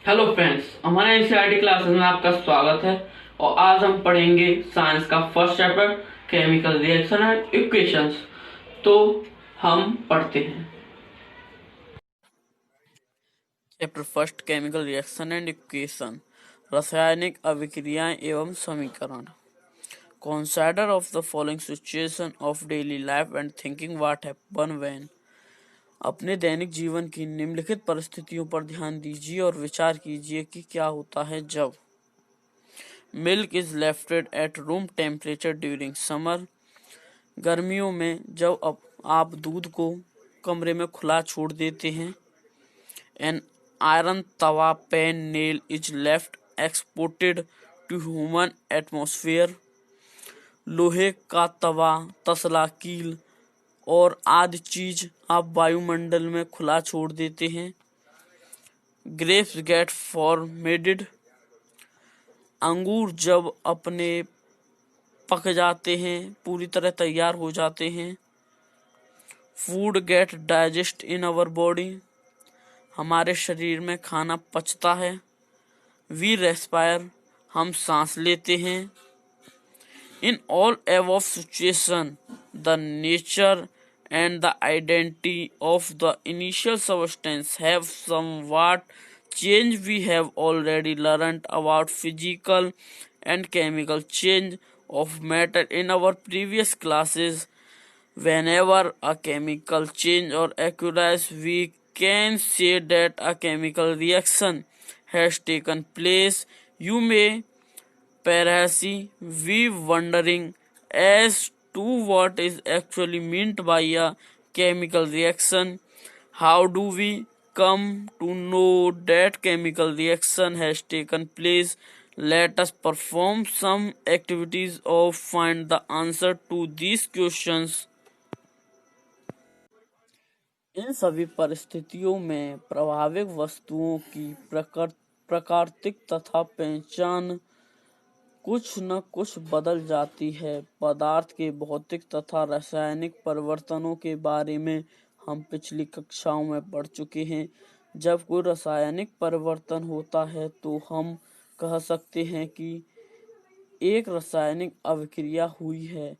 Hello friends, हमारे NCERT classes में आपका स्वागत है। और आज हम पढ़ेंगे साइंस का first chapter chemical reaction and equations. तो हम पढ़ते हैं। Chapter first chemical reaction and equation, रासायनिक अभिक्रियाएं एवं समीकरण। Consider of the following situation of daily life and thinking what happen when. अपने दैनिक जीवन की निम्नलिखित परिस्थितियों पर ध्यान दीजिए और विचार कीजिए कि क्या होता है जब milk is lefted at room temperature during summer. गर्मियों में जब आप दूध को कमरे में खुला छोड़ देते हैं। An iron tawa pan nail is left exported to human atmosphere. लोहे का तवा, तसला, कील और आदि चीज आप वायुमंडल में खुला छोड़ देते हैं। Grapes get formatted. अंगूर जब अपने पक जाते हैं, पूरी तरह तैयार हो जाते हैं। Food get digest in our body. हमारे शरीर में खाना पचता है। वी रेस्पायर, हम सांस लेते हैं। In all above situation the nature and the identity of the initial substance have somewhat changed. We have already learned about physical and chemical change of matter in our previous classes. Whenever a chemical change or occurs, we can say that a chemical reaction has taken place. You may perhaps be wondering as to what is actually meant by a chemical reaction. How do we come to know that chemical reaction has taken place? Let us perform some activities or find the answer to these questions. इन सभी परिस्थितियों में प्रभावित वस्तुओं की प्राकृतिक तथा पहचान कुछ न कुछ बदल जाती है। पदार्थ के भौतिक तथा रासायनिक परिवर्तनों के बारे में हम पिछली कक्षाओं में पढ़ चुके हैं। जब कोई रासायनिक परिवर्तन होता है तो हम कह सकते हैं कि एक रासायनिक अभिक्रिया हुई है।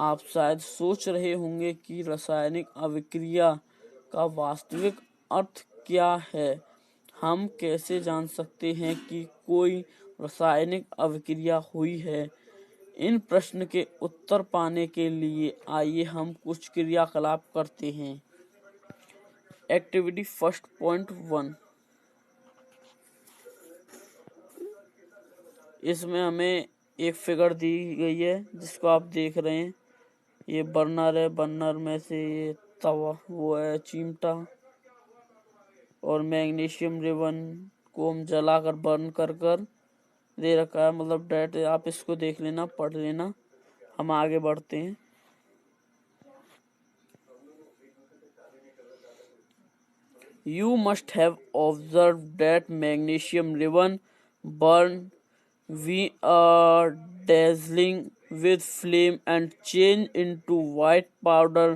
आप शायद सोच रहे होंगे कि रासायनिक अभिक्रिया का वास्तविक अर्थ क्या है। हम कैसे जान सकते हैं कि कोई रासायनिक अभिक्रिया हुई है। इन प्रश्न के उत्तर पाने के लिए आइए हम कुछ क्रियाकलाप करते हैं। एक्टिविटी फर्स्ट पॉइंट 1, इसमें हमें एक फिगर दी गई है जिसको आप देख रहे हैं। ये बर्नर है, बर्नर में से ये तवा वो है चिमटा, और मैग्नीशियम रिबन को हम जलाकर बर्न कर दे रखा है। मतलब डेट आप इसको देख लेना, पढ़ लेना। हम आगे बढ़ते हैं। You must have observed that magnesium ribbon burn we are dazzling with flame and change into white powder.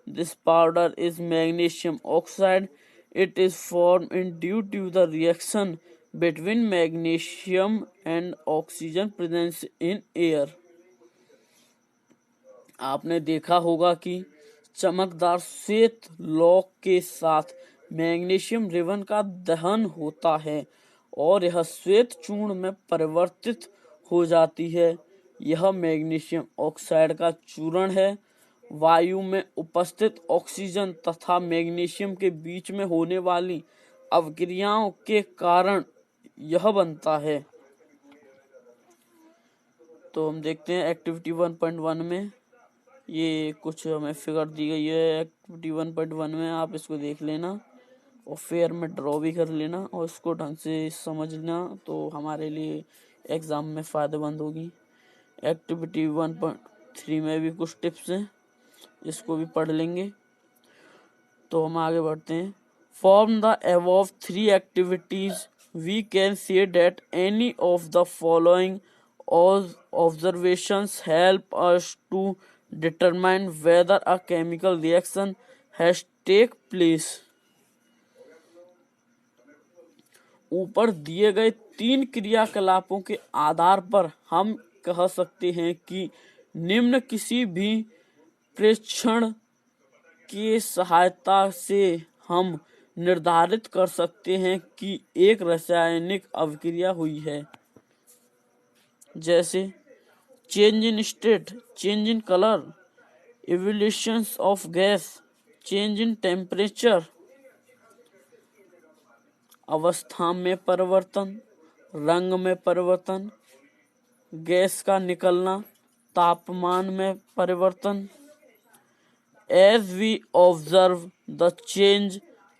This powder is magnesium oxide. It is formed in due to the reaction between magnesium and oxygen present in air. आपने देखा होगा कि चमकदार श्वेत लौह के साथ magnesium ribbon का दहन होता है और यह श्वेत चूर्ण में परिवर्तित हो जाती है। यह मैग्नीशियम ऑक्साइड का चूर्ण है। वायु में उपस्थित ऑक्सीजन तथा मैग्नीशियम के बीच में होने वाली अभिक्रियाओं के कारण यह बनता है। तो हम देखते हैं एक्टिविटी 1.1 में ये कुछ हमें फिगर दी गई है। एक्टिविटी 1.1 में आप इसको देख लेना और फेयर में ड्रॉ भी कर लेना और इसको ढंग से समझना, तो हमारे लिए एग्ज़ाम में फ़ायदेमंद होगी। एक्टिविटी 1.3 में भी कुछ टिप्स हैं, इसको भी पढ़ लेंगे। तो हम आगे बढ़ते हैं। Form the above 3 activities we can say that any of the following observations help us to determine whether a chemical reaction has take place. ऊपर दिए गए 3 क्रियाकलापों के आधार पर हम कह सकते हैं कि निम्न किसी भी प्रेक्षण की सहायता से हम निर्धारित कर सकते हैं कि एक रासायनिक अभिक्रिया हुई है, जैसे change in state, change in colour, evolution of gas, change in temperature, अवस्था में परिवर्तन, रंग में परिवर्तन, गैस का निकलना, तापमान में परिवर्तन। As we observe the change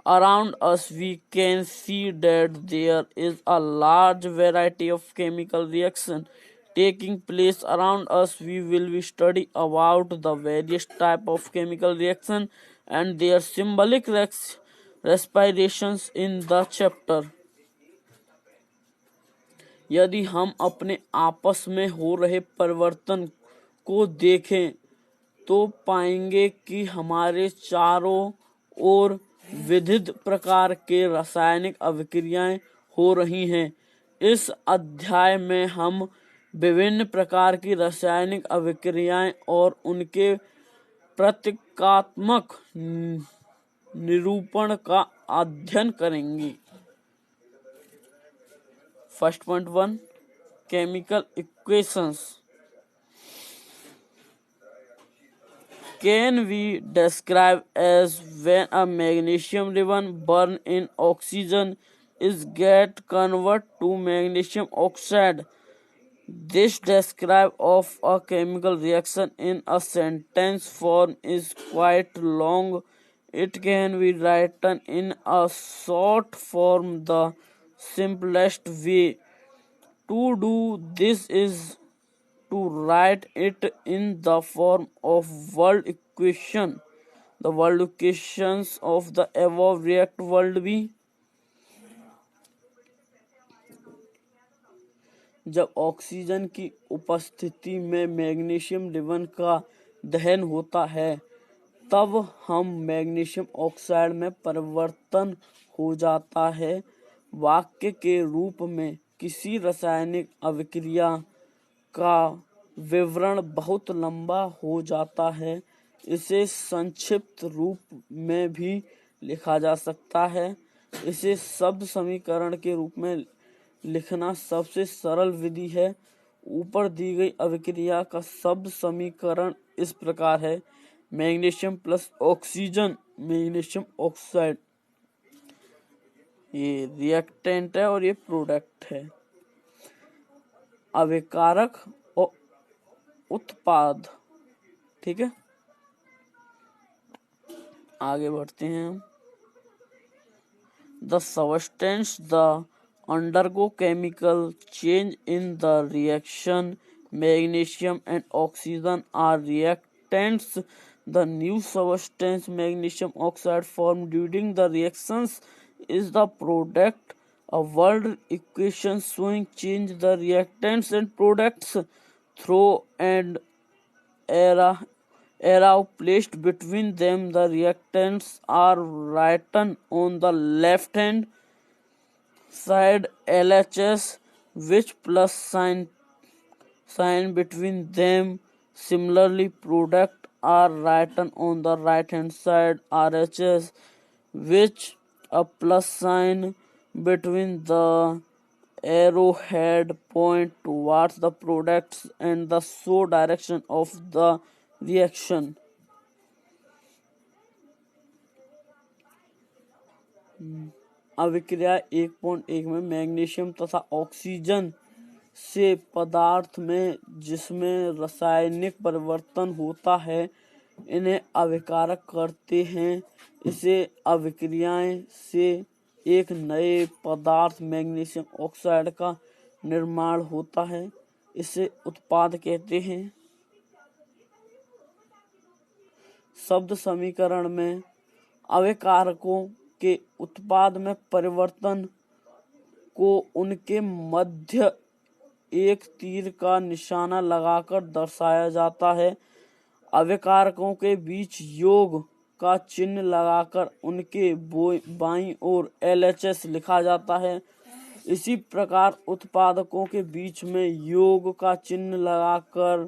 around us, we can see that there is a large variety of chemical reaction taking place around us. We will be study about the various type of chemical reaction and their symbolic respirations in the chapter. यदि हम अपने आपस में हो रहे परिवर्तन को देखें तो पाएंगे कि हमारे चारों ओर विविध प्रकार के रासायनिक अभिक्रियाएं हो रही हैं। इस अध्याय में हम विभिन्न प्रकार की रासायनिक अभिक्रियाएं और उनके प्रतीकात्मक निरूपण का अध्ययन करेंगे। First point 1, chemical equations. Can we describe as when a magnesium ribbon burn in oxygen is get convert to magnesium oxide. This describe of a chemical reaction in a sentence form is quite long. It can be written in a short form. The simplest way to do this is to write it in the form of world equation. The world equations of the above react world भी। जब oxygen की उपस्थिति में magnesium ribbon का दहन होता है तब हम मैग्नीशियम ऑक्साइड में परिवर्तन हो जाता है। वाक्य के रूप में किसी रासायनिक अभिक्रिया का विवरण बहुत लंबा हो जाता है। इसे संक्षिप्त रूप में भी लिखा जा सकता है। इसे शब्द समीकरण के रूप में लिखना सबसे सरल विधि है। ऊपर दी गई अभिक्रिया का शब्द समीकरण इस प्रकार है: magnesium plus oxygen magnesium oxide. ये रिएक्टेंट है और ये प्रोडक्ट है। अभिकारक और उत्पाद, ठीक है। आगे बढ़ते हैं हम। The substance the undergo chemical change in the reaction. Magnesium and oxygen are reactants. The new substance magnesium oxide formed during the reactions is the product. A world equation showing change the reactants and products through and arrow placed between them. The reactants are written on the left hand side LHS which plus sign between them. Similarly, product are written on the right hand side RHS which a plus sign between the arrowhead point towards the products and the show direction of the reaction. अभिक्रिया 1.1 में magnesium तथा oxygen से पदार्थ में जिसमें रासायनिक परिवर्तन होता है इन्हें अभिकारक करते हैं। इसे अभिक्रियाएं से एक नए पदार्थ मैग्नीशियम ऑक्साइड का निर्माण होता है। इसे उत्पाद कहते हैं। शब्द समीकरण में अभिकारकों के उत्पाद में परिवर्तन को उनके मध्य एक तीर का निशाना लगाकर दर्शाया जाता है। अभिकारकों के बीच योग का चिन्ह लगाकर उनके बाईं ओर LHS लिखा जाता है। इसी प्रकार उत्पादकों के बीच में योग का चिन्ह लगाकर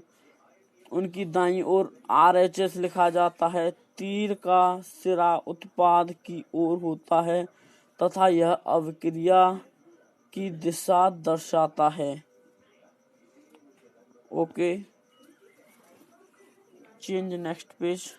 उनकी दाईं ओर RHS लिखा जाता है। तीर का सिरा उत्पाद की ओर होता है तथा यह अभिक्रिया की दिशा दर्शाता है। Okay, change next page.